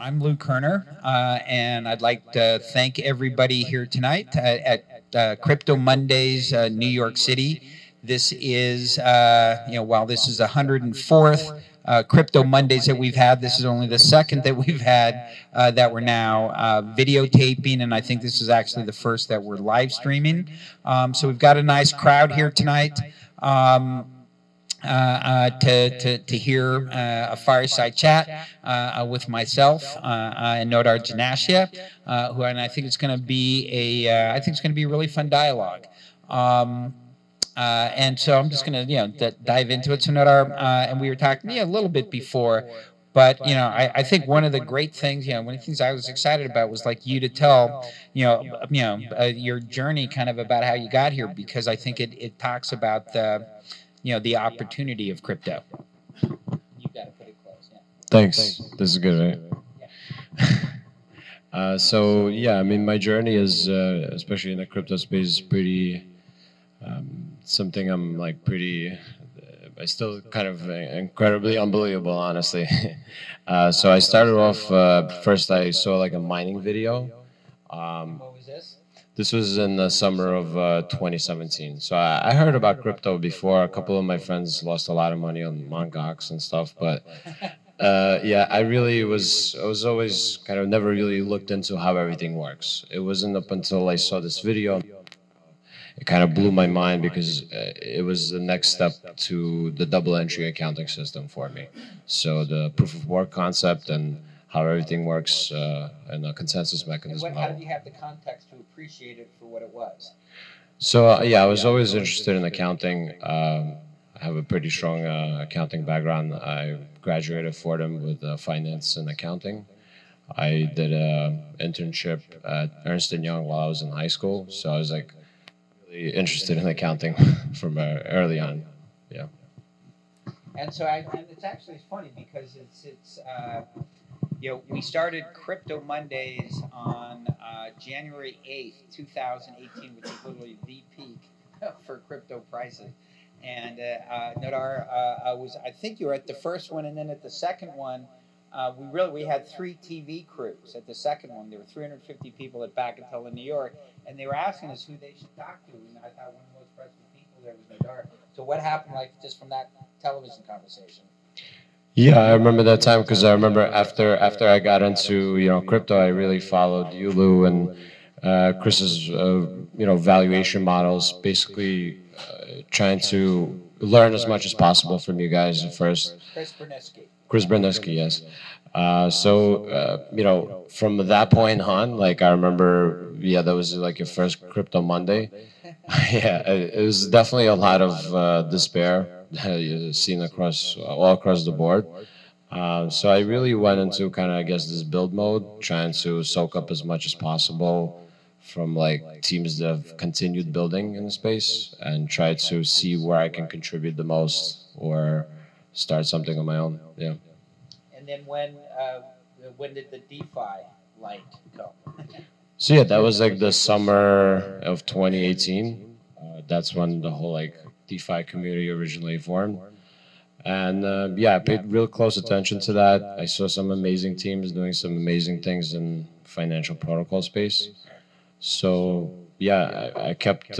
I'm Lou Kerner, and I'd like to thank everybody here tonight at Crypto Mondays, New York City. This is, while this is the 104th Crypto Mondays that we've had, this is only the second that we've had that we're now videotaping, and I think this is actually the first that we're live streaming. So we've got a nice crowd here tonight. To hear a fireside chat with myself and Nodar Janashian, and I think it's going to be a really fun dialogue. And so I'm just going to dive into it. So Nodar, and we were talking a little bit before, but I think one of the great things, one of the things I was excited about was like you to tell your journey, kind of about how you got here, because I think it talks about the opportunity of crypto. You've got to put it close. Yeah. Thanks. This is good, right? So yeah, I mean, my journey is, especially in the crypto space, pretty something I'm like pretty. I still kind of incredibly unbelievable, honestly. So I started off first. I saw like a mining video. What was this? This was in the summer of 2017. So I heard about crypto before. A couple of my friends lost a lot of money on Mongox and stuff. But yeah, I was always kind of never really looked into how everything works. It wasn't up until I saw this video. It kind of blew my mind because it was the next step to the double entry accounting system for me. So the proof of work concept and how everything works in a consensus mechanism. How did you have the context to appreciate it for what it was? So yeah, I was always interested in accounting. I have a pretty strong accounting background. I graduated Fordham with finance and accounting. I did an internship at Ernst & Young while I was in high school. So I was like really interested in accounting from early on. Yeah. And so and it's actually funny because we started Crypto Mondays on January 8th, 2018, which is literally the peak for crypto prices. And Nodar, I think you were at the first one, and then at the second one, we had 3 TV crews. At the second one, there were 350 people at Bagatelle in New York, and they were asking us who they should talk to. And I thought one of the most pressing people there was Nodar. So what happened, like, just from that television conversation? Yeah, I remember that time because I remember after I got into crypto, I really followed you, Lou, and Chris's valuation models. Basically, trying to learn as much as possible from you guys at first. Chris Bernesky, yes. So from that point on, like I remember, that was like your first Crypto Monday. Yeah, it was definitely a lot of despair. You've seen all across the board. So I really went into kind of, I guess, this build mode, trying to soak up as much as possible from like teams that have continued building in the space and try to see where I can contribute the most or start something on my own. Yeah. And then when did the DeFi light come? So yeah, that was like the summer of 2018. That's when the whole like DeFi community originally formed. And I paid real close attention to that. I saw some amazing teams doing some amazing things in financial protocol space. So yeah, I kept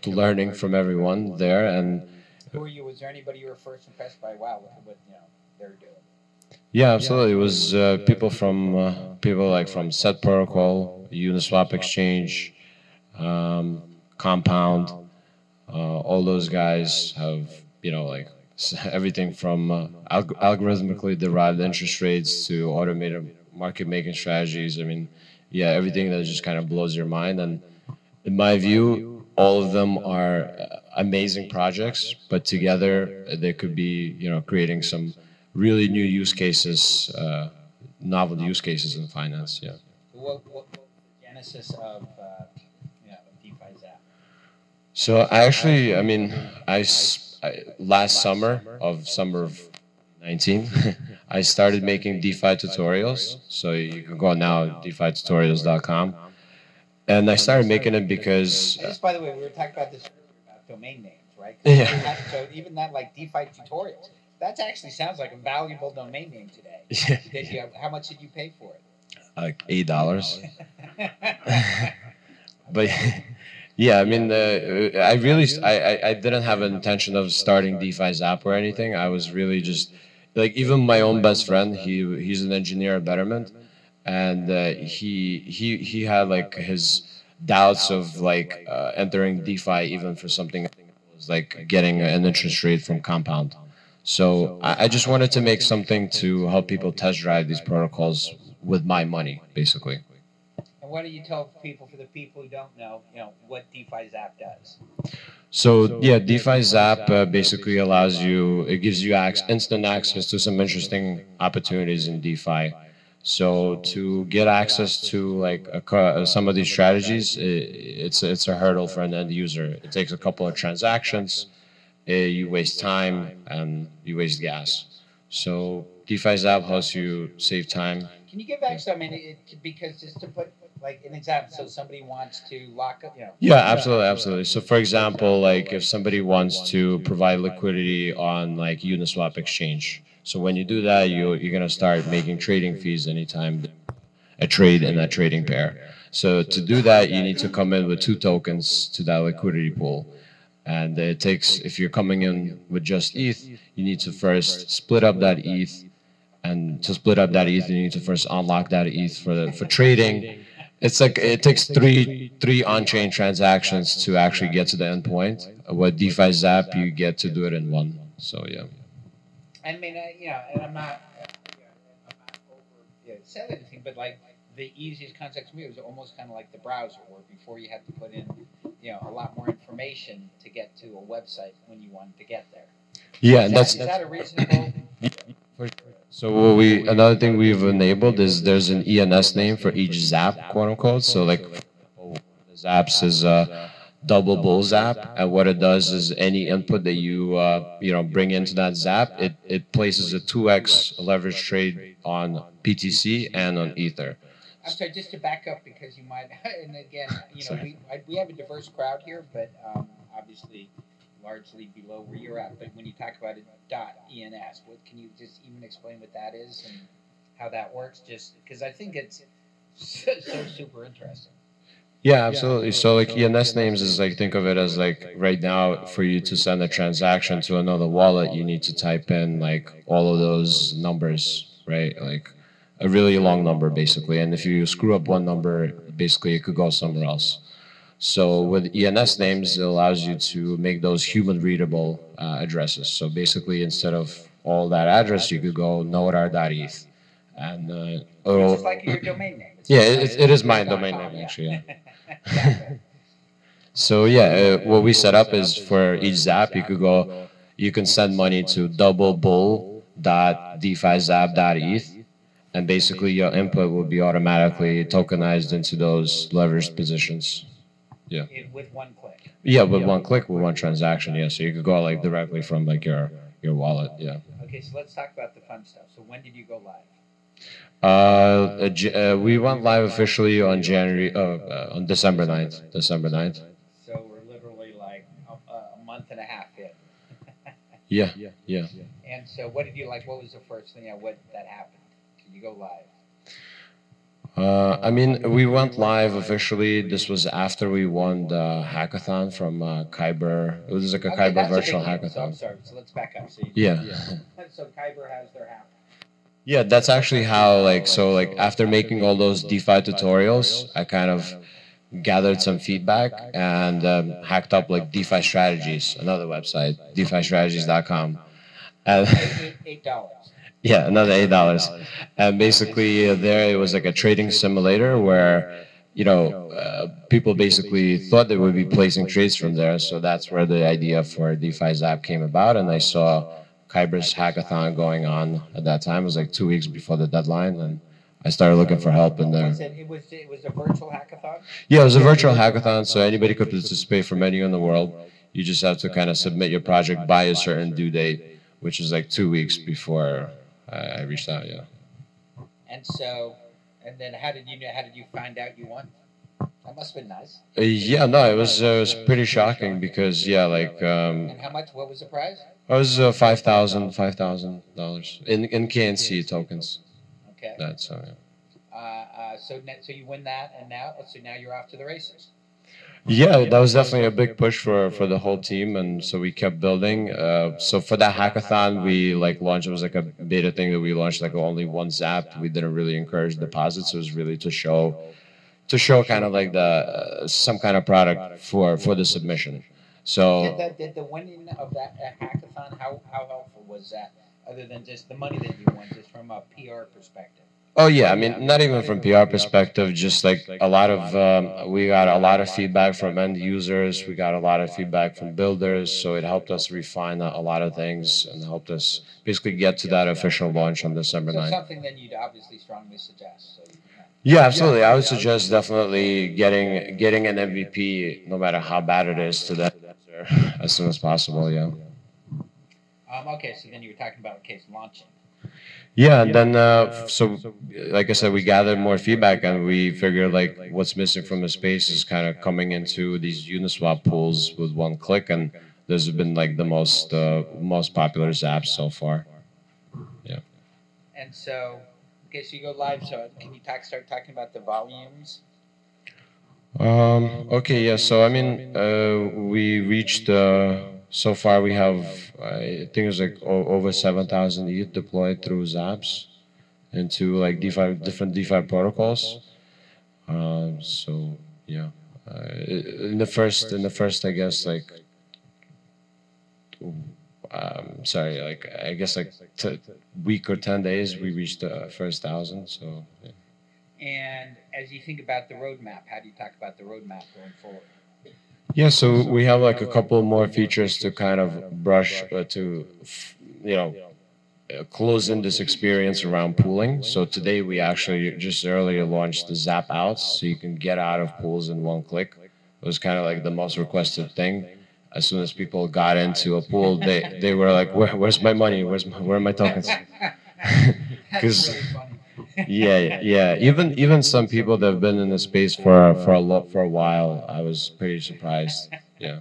learning from everyone there. And who were you? Was there anybody you were first impressed by? Wow, look at what they're doing. Yeah, absolutely. It was people like from Set Protocol, Uniswap Exchange, Compound. All those guys have like everything from algorithmically derived interest rates to automated market making strategies. I mean, yeah, everything that just kind of blows your mind. And in my view, all of them are amazing projects, but together they could be creating some really new use cases, novel use cases in finance. Yeah. What was the genesis of DeFiZap? So actually, I mean, last summer of 19, I started making DeFi tutorials. So you can go now, DeFiTutorials.com. And I started making it because... Just by the way, we were talking about this earlier, about domain names, right? Yeah. So even that, like DeFi tutorials, That actually sounds like a valuable domain name today. How much did you pay for it? Like $8. But yeah, I mean, I didn't have an intention of starting DeFiZap or anything. I was really just like, even my own best friend, he's an engineer at Betterment, and he had like his doubts of like entering DeFi, even for something was like getting an interest rate from Compound. So I just wanted to make something to help people test drive these protocols with my money, basically. And why don't you tell people, for the people who don't know, what DeFiZap does? So yeah, DeFiZap basically allows you, it gives you instant access to some interesting opportunities in DeFi. So to get access to like some of these strategies, it's a hurdle for an end user. It takes a couple of transactions, you waste time, and you waste gas. So DeFiZap helps you save time. Can you give back some? Because just to put like an example, so somebody wants to lock up, Yeah, absolutely, absolutely. So for example, like if somebody wants to provide liquidity on like Uniswap exchange, so when you do that, you're gonna start making trading fees anytime a trade in that trading pair. So to do that, you need to come in with 2 tokens to that liquidity pool. And it takes, if you're coming in with just ETH, you need to first split up that ETH. And to split up that ETH, you need to first unlock that ETH for trading. It's like it takes three on-chain transactions to actually get to the endpoint. With DeFiZap, you get to do it in one. So yeah. I mean, and I'm not over selling anything, but like the easiest concept to me was almost kind of like the browser, where before you had to put in, a lot more information to get to a website when you wanted to get there. Yeah, is that a reasonable? So another thing we've enabled is there's an ENS name for each zap, quote unquote. So like zaps is a double bull zap, and what it does is any input that you bring into that zap, it places a 2x leverage trade on PTC and on Ether. I'm sorry, just to back up, because you might, and again, we have a diverse crowd here, but obviously largely below where you're at. But when you talk about .ens, what can you just even explain what that is and how that works? Just because I think it's so super interesting. Yeah, absolutely. So like ENS names is like, think of it as like right now for you to send a transaction to another wallet, you need to type in like all of those numbers, right? Like a really long number basically. And if you screw up one number, basically it could go somewhere else. So with ENS names, it allows you to make those human readable addresses. So basically instead of all that address, you could go nodar.eth. And which is like your domain name. Yeah, it is my domain name actually. Yeah. So yeah, what we set up is for each zap, you can send money to doublebull.defizap.eth, and basically your input will be automatically tokenized into those leveraged positions. Yeah. With one click. Yeah, with one click, with one transaction. Yeah, so you could go like directly from like your wallet. Yeah. Okay, so let's talk about the fun stuff. So when did you go live? We went live officially on on December 9th. December 9th. So we're literally like a month and a half in. Yeah. And so what did you like? What was the first thing that happened? Did you go live? I mean, we went live officially. This was after we won the hackathon from Kyber. It was like a Kyber virtual hackathon. So I'm sorry. So let's back up. So so Kyber has their hack. Yeah, that's actually how after making all those DeFi tutorials, I kind of gathered some feedback and hacked up like DeFi Strategies, another website, DeFiStrategies.com. And $8. Yeah, another $8. And basically there it was like a trading simulator where, people basically thought they would be placing trades from there. So that's where the idea for DeFiZap came about. And I saw Kyber's hackathon going on at that time. It was like 2 weeks before the deadline. And I started looking for help in there. It was a virtual hackathon? Yeah, it was a virtual hackathon. So anybody could participate from anywhere in the world. You just have to kind of submit your project by a certain due date, which is like 2 weeks before I reached out, yeah. And then how did you find out you won? That must have been nice. Yeah, no, it was pretty shocking because yeah, like And how much? What was the prize? it was $5,000 in KNC tokens. Okay. That's so. Yeah. So you win that, and now you're off to the races. Yeah, that was definitely a big push for the whole team, and so we kept building. So for that hackathon, we like launched. It was like a beta thing that we launched, like only one Zap. We didn't really encourage deposits. It was really to show kind of like the some kind of product for the submission. So Did the winning of that hackathon, how helpful was that? Other than just the money that you won, just from a PR perspective. oh yeah, I mean not even from PR perspective, just like a lot of we got a lot of feedback from end users. We got a lot of feedback from builders, so it helped us refine a lot of things and helped us basically get to that official launch on December 9th. So something that you'd obviously strongly suggest. So yeah, absolutely. I would suggest definitely getting an MVP, no matter how bad it is, to that as soon as possible. Yeah. Okay, so then you were talking about launching. Yeah, and then so like I said, we gathered more feedback and we figured like what's missing from the space is kind of coming into these Uniswap pools with one click, and those have been like the most popular zaps so far. Yeah. And so, okay, so you go live. So can you start talking about the volumes? Okay, yeah. So I mean, we reached. So far, we have I think it's like over 7,000 ETH deployed through Zaps into like DeFi different DeFi protocols. So yeah, in the first I guess like sorry, like I guess like week or 10 days we reached the first 1,000. So. Yeah. And as you think about the roadmap, how do you talk about the roadmap going forward? Yeah, so we have like a couple more features to kind of brush close in this experience around pooling. So today we actually just earlier launched the Zap Outs, so you can get out of pools in one click. It was kind of like the most requested thing. As soon as people got into a pool, they were like, "Where's my money? Where are my tokens?" Because yeah. Even some people that have been in the space for a while, I was pretty surprised. Yeah.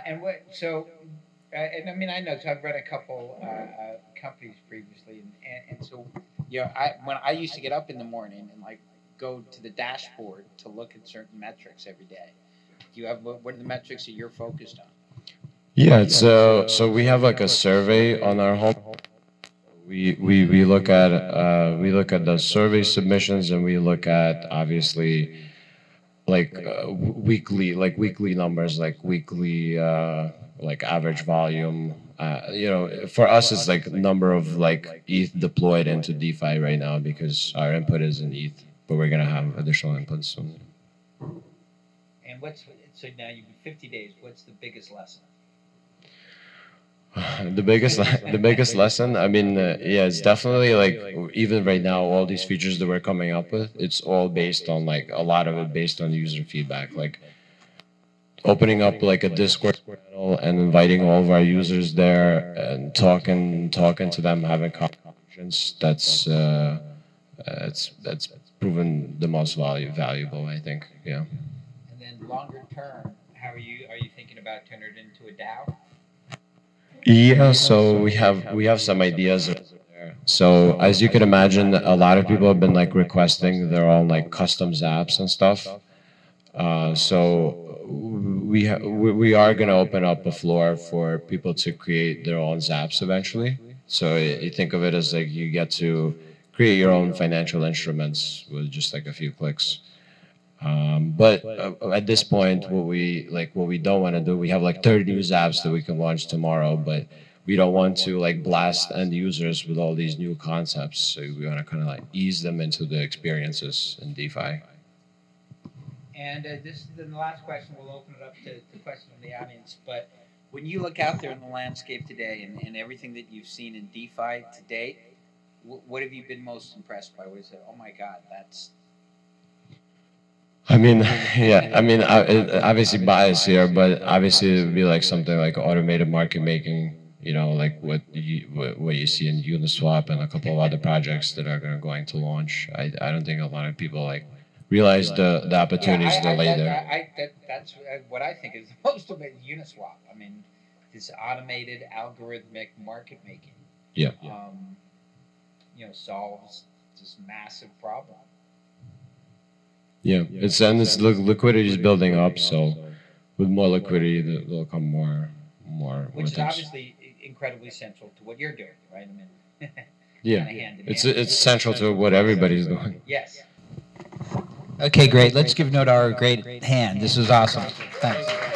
And what so, and I mean I know, so I've read a couple companies previously, and so when I used to get up in the morning and like go to the dashboard to look at certain metrics every day. Do you have what are the metrics that you're focused on? Yeah, it's so we have like a survey on our home. We look at the survey submissions, and we look at obviously like weekly numbers, like weekly like average volume. For us it's like number of like ETH deployed into DeFi right now because our input is in ETH, but we're gonna have additional inputs soon. And so now you've been 50 days. What's the biggest lesson? The biggest lesson, I mean, yeah, it's definitely like even right now, all these features that we're coming up with, it's all based on like a lot of it based on user feedback, like opening up like a Discord channel and inviting all of our users there and talking to them, having conversations. That's proven the most valuable, I think. Yeah. And then longer term, how are you thinking about turning it into a DAO? Yeah, so we have some ideas there. So as you can imagine, a lot of people have been like requesting their own like custom zaps and stuff. So we are gonna open up a floor for people to create their own zaps eventually. So you think of it as like you get to create your own financial instruments with just like a few clicks. But at this point, what we don't want to do, we have like 30 new apps that we can launch tomorrow, but we don't want to like blast end users with all these new concepts. So we want to kind of like ease them into the experiences in DeFi. And this is the last question. We'll open it up to questions from the audience. But when you look out there in the landscape today and everything that you've seen in DeFi to date, what have you been most impressed by? What is it? Oh my God, that's... I mean, yeah, I mean, obviously bias here, but obviously it would be like something like automated market making You know, like what you see in Uniswap and a couple of other projects that are going to launch. I don't think a lot of people like realize the opportunities that lay there. That's what I think is the most amazing. Uniswap. I mean, this automated algorithmic market making. Yeah. You know, solves this massive problem. Yeah, it's liquidity is building up, so with more liquidity, there'll come more. Which is obviously incredibly central to what you're doing, right? I mean, yeah, it's central to what everybody's doing. Yes. Okay, great. Let's give Nodar a great hand. This was awesome. Thanks.